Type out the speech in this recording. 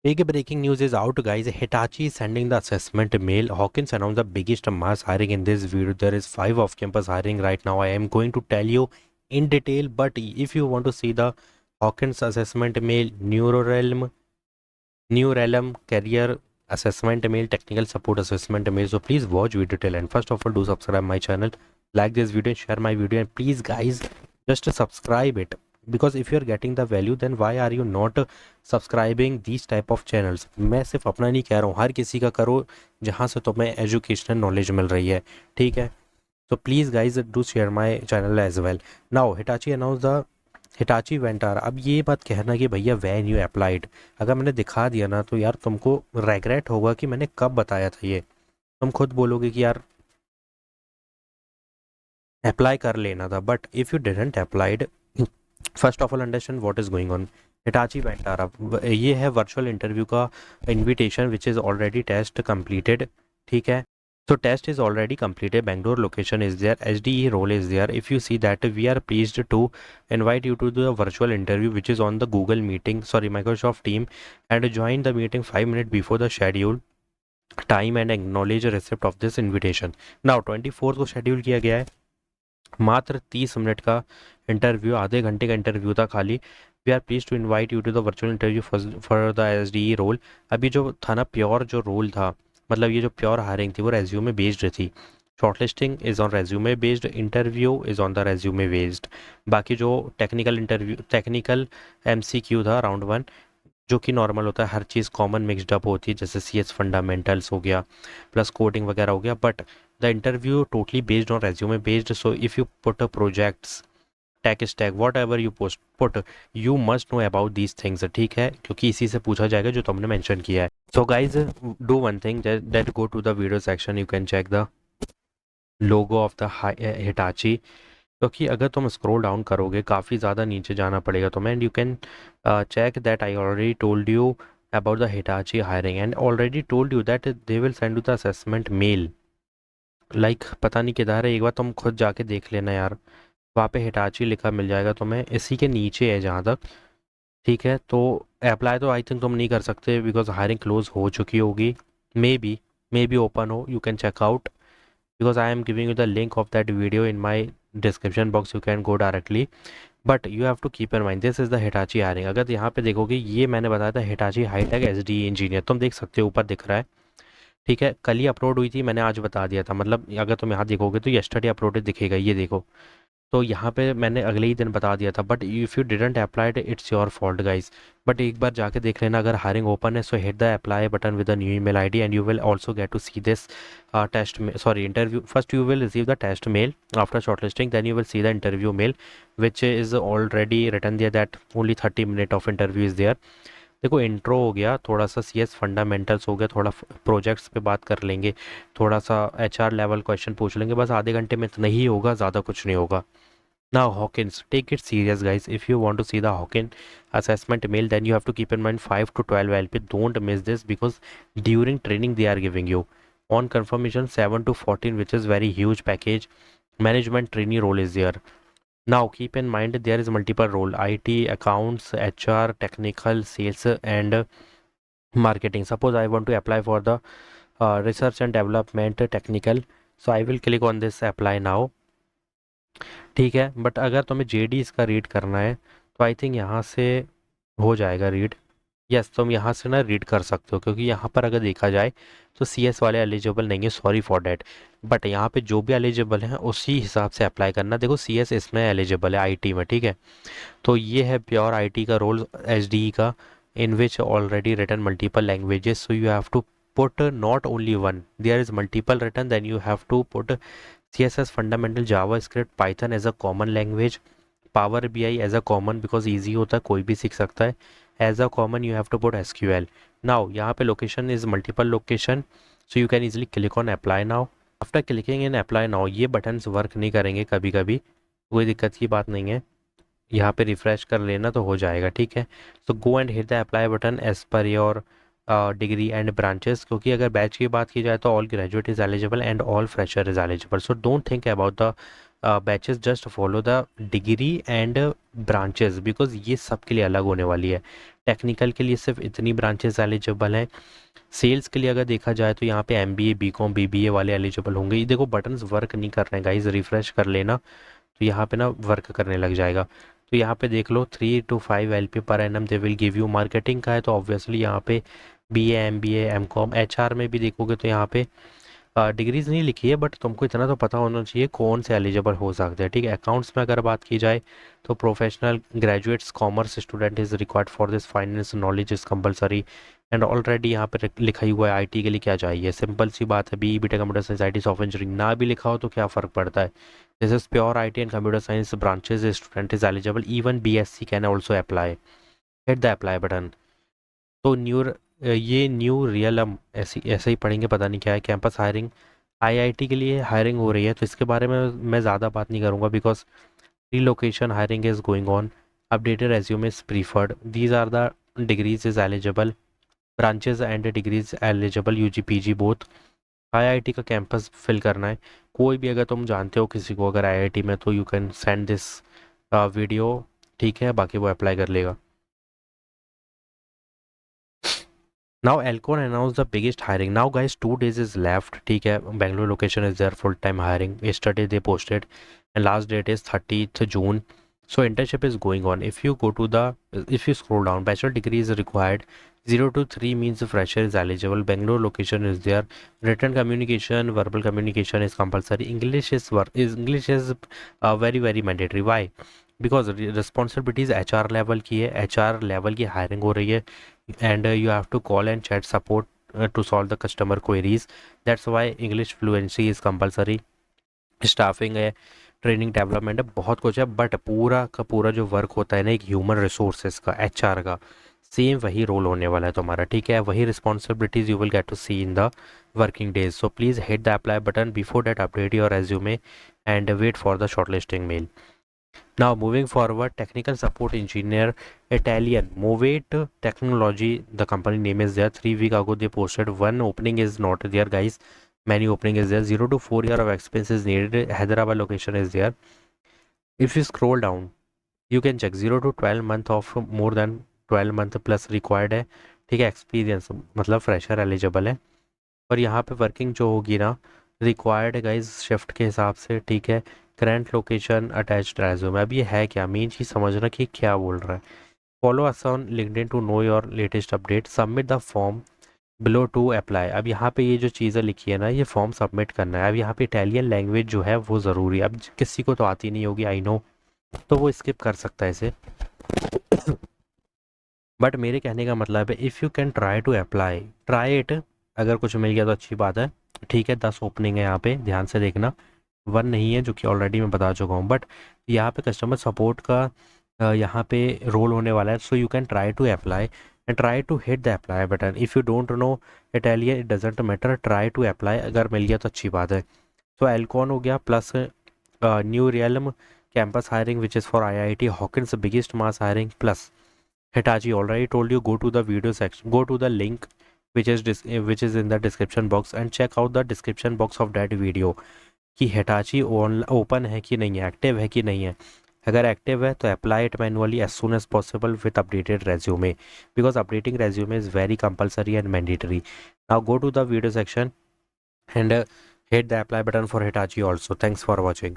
Big breaking news is out, guys. Hitachi is sending the assessment mail. Hawkins announced the biggest mass hiring in this video. There is 5 off-campus hiring right now. I am going to tell you in detail. But if you want to see the Hawkins assessment mail, New Realm career assessment mail, technical support assessment mail. So please watch video till end. First of all, do subscribe my channel, like this video, share my video, and please, guys, just subscribe it. Because if you are getting the value, then why are you not subscribing these type of channels. मैं सिर्फ अपना नहीं कह रहा हूँ, हर किसी का करो जहाँ से तुम्हें एजुकेशनल नॉलेज मिल रही है, ठीक है। So please guys do share my channel as well. Now Hitachi announce the Hitachi Vantara. अब ये बात कहना कि भैया वैन यू अप्लाइड, अगर मैंने दिखा दिया ना तो यार तुमको रेग्रेट होगा कि मैंने कब बताया था ये। तुम खुद बोलोगे कि यार अप्लाई कर लेना था, but if you didn't applied, first of all understand what is going on. Hitachi Vantara, अब ये है वर्चुअल इंटरव्यू का invitation which is already test completed, ठीक है। So test is already completed. Bangalore location is there. HDE role is there. If you see that, we are pleased to invite you to the virtual interview which is on the Google meeting, sorry, Microsoft team, and join the meeting 5 minutes before the scheduled time and acknowledge the receipt of this invitation. Now 24 को schedule किया गया है, मात्र 30 minute का interview, आधे घंटे का interview था खाली। We are please to invite you to the virtual interview for the HDE role. अभी जो था ना प्योर जो रोल था, मतलब ये जो प्योर हायरिंग थी वो रेज्यूमे बेस्ड थी। Shortlisting is on resume based, interview is on the resume based. बाकी जो टेक्निकल MCQ था राउंड 1, जो कि नॉर्मल होता है, हर चीज़ कॉमन मिक्सड अप होती है, जैसे CS फंडामेंटल्स हो गया प्लस कोडिंग वगैरह हो गया, but the interview totally based on resume based. So if you put a projects tech stack what ever you post put, you must know about these things, ठीक है, क्योंकि इसी से पूछा जाएगा जो तुमने मेंशन किया है। So guys do one thing, that go to the video section, you can check the logo of the Hitachi. क्योंकि अगर तुम स्क्रॉल डाउन करोगे काफ़ी ज़्यादा नीचे जाना पड़ेगा तुम्हें, and you can check that I already told you about the Hitachi hiring and already told you that they will send you the assessment mail. Like पता नहीं किधर है, एक बार तुम खुद जाके देख लेना यार, वहाँ पे हिटाची लिखा मिल जाएगा तुम्हें, इसी के नीचे है जहाँ तक, ठीक है। तो अप्लाई तो आई थिंक तुम नहीं कर सकते बिकॉज हायरिंग क्लोज हो चुकी होगी, मे बी ओपन हो, you can check out because I am giving you the link of that video in my description box, you can go directly, but you have to keep in mind this is the Hitachi hiring। अगर यहाँ पे देखोगे, ये मैंने बताया था Hitachi hi tech HDE engineer, तुम देख सकते हो ऊपर दिख रहा है, ठीक है। कल ही अपलोड हुई थी, मैंने आज बता दिया था, मतलब अगर तुम यहाँ देखोगे तो यस्टरडे अपलोडेड दिखेगा, ये देखो। तो यहाँ पे मैंने अगले ही दिन बता दिया था, but if you didn't applied it's your fault guys. But एक बार जाके देख लेना, अगर हायरिंग ओपन है so hit the apply button with the new email ID and you will also get to see this test, sorry interview. First you will receive the test mail after shortlisting, then you will see the interview mail which is already written there that only 30 minute of interview is there. देखो intro हो गया, थोड़ा सा CS fundamentals हो गया, थोड़ा projects पे बात कर लेंगे, थोड़ा सा HR लेवल क्वेश्चन पूछ लेंगे, बस आधे घंटे में इतना ही होगा, ज़्यादा कुछ नहीं होगा। Now Hawkins, take it serious guys. If you want to see the Hawkins assessment mail, then you have to keep in mind 5 to 12 LP. Don't miss this because during training they are giving you on confirmation 7 to 14, which is very huge package. Management trainee role is there. Now keep in mind there is multiple role: IT, accounts, HR, technical, sales, and marketing. Suppose I want to apply for the research and development technical, so I will click on this apply now, ठीक है। But अगर तुम्हें JD इसका read करना है तो I think यहाँ से हो जाएगा रीड। यस, तुम यहाँ से ना रीड कर सकते हो, क्योंकि यहाँ पर अगर देखा जाए तो CS वाले एलिजिबल नहीं है, सॉरी फॉर डैट। बट यहाँ पे जो भी एलिजिबल हैं उसी हिसाब से अप्लाई करना। देखो CS इसमें एलिजिबल है IT में, ठीक है। तो ये है प्योर IT का रोल HDE का, in which already written multiple languages, so you have to put not only one, there is multiple written, then you have to put CSS fundamental, JavaScript, Python as a common language, Power BI as a common because easy होता है, कोई भी सीख सकता है। As a common you have to put SQL। Now यहाँ पे location is multiple location, so you can easily click on apply now। After clicking in apply now, ये buttons work नहीं करेंगे कभी कभी, कोई दिक्कत की बात नहीं है, यहाँ पे रिफ्रेश कर लेना तो हो जाएगा, ठीक है। So go and hit the apply button as per your degree and branches, क्योंकि अगर बैच की बात की जाए तो all graduate is eligible and all fresher is eligible, so don't think about the batches just follow the degree and branches, because ये सब के लिए अलग होने वाली है। टेक्निकल के लिए सिर्फ इतनी ब्रांचेस एलिजिबल हैं। सेल्स के लिए अगर देखा जाए तो यहाँ पे एमबीए बीकॉम बीबीए वाले एलिजिबल होंगे। ये देखो बटन्स वर्क नहीं कर रहे हैं गाइस, रिफ्रेश कर लेना तो यहाँ पे ना वर्क करने लग जाएगा। तो यहाँ पे देख लो 3 to 5 LP per annum they will give you. Marketing का है तो ऑब्वियसली यहाँ पे बीए एमबीए एमकॉम। एचआर में भी देखोगे तो यहाँ पे डिग्रीज नहीं लिखी है, बट तुमको इतना तो पता होना चाहिए कौन से एलिजिबल हो सकते हैं, ठीक है। अकाउंट्स में अगर बात की जाए तो professional graduates commerce student is required for this, finance knowledge is compulsory and already यहाँ पे लिखा ही हुआ है आईटी के लिए क्या चाहिए। सिंपल सी बात है, B BTech computer science IT software engineering ना भी लिखा हो तो क्या फ़र्क पड़ता है। This is pure IT and computer science branches student is eligible, even BSc can also apply. Hit the apply button. तो ये न्यू रियलम ऐसे ही पढ़ेंगे, पता नहीं क्या है। कैंपस हायरिंग आईआईटी के लिए हायरिंग हो रही है, तो इसके बारे में मैं ज़्यादा बात नहीं करूँगा because relocation hiring is going on. Updated resume is preferred. These are the degrees is eligible. Branches and degrees eligible UG PG both. IIT का कैंपस फिल करना है। कोई भी अगर तुम जानते हो किसी को अगर आईआईटी में, तो you can send this video, ठीक है, बाकी वो अप्लाई कर लेगा। Now Alcon announced the biggest hiring. Now guys, 2 days is left. ठीक है, Bangalore location is there full time hiring. Yesterday they posted, and last date is 30th June. So internship is going on. If you scroll down, bachelor degree is required. 0 to 3 means the fresher is eligible. Bangalore location is there. Written communication, verbal communication is compulsory. English is very very mandatory. Why? Because responsibilities HR level की है, HR level की hiring हो रही है, and you have to call and chat support to solve the customer queries. That's why English fluency is compulsory. Staffing है, training development है, बहुत कुछ है, बट पूरा का पूरा जो वर्क होता है ना एक ह्यूमन रिसोर्सेज का, एचआर का, सेम वही रोल होने वाला है तुम्हारा, ठीक है। वही responsibilities you will get to see in the working days. So please hit the apply button before that, update your resume and wait for the shortlisting mail. Now moving forward, technical support engineer, Italian, Movate Technology, the company name is there. 3 week ago they posted. One opening is not there guys, many opening is there. 0 to 4 year of experience is needed. Hyderabad location is there. If you scroll down, you can check 0 to 12 month of more than 12 month plus required है, ठीक है। Experience मतलब fresher eligible है। और यहाँ पे working जो होगी ना रिक्वायर्ड है गाइज शिफ्ट के हिसाब से, ठीक है। Current location attached resume. अब ये है क्या, मेन चीज़ समझना कि क्या बोल रहा है। Follow us on LinkedIn to know your latest update, submit the form below to apply. अब यहाँ पे ये जो चीज़ें लिखी है ना, ये फॉर्म सबमिट करना है। अब यहाँ पे इटालियन लैंग्वेज जो है वो ज़रूरी है। अब किसी को तो आती नहीं होगी, आई नो, तो वो स्किप कर सकता है इसे। बट मेरे कहने का मतलब है, if you can try to apply, try it. अगर कुछ मिल गया तो अच्छी बात है, ठीक है। 10 ओपनिंग है यहाँ पे, ध्यान से देखना। 1 नहीं है, जो कि ऑलरेडी मैं बता चुका हूँ, बट यहाँ पे कस्टमर सपोर्ट का यहाँ पे रोल होने वाला है। So you can try to apply and try to hit the apply button. If you don't know Italian, it doesn't matter, try to apply. अगर मिल गया तो अच्छी बात है। तो एल्कॉन हो गया, plus new realm campus hiring which is for IIT Hawkins biggest mass hiring, plus Hitachi. Already told you, go to the video section, go to the link which is in the description box and check out the description box of that video कि Hitachi open है कि नहीं है, active है कि नहीं है। अगर एक्टिव है तो apply it manually as soon as possible with updated resume, because updating resume is very compulsory and mandatory. Now go to the video section and hit the apply button for Hitachi also. Thanks for watching.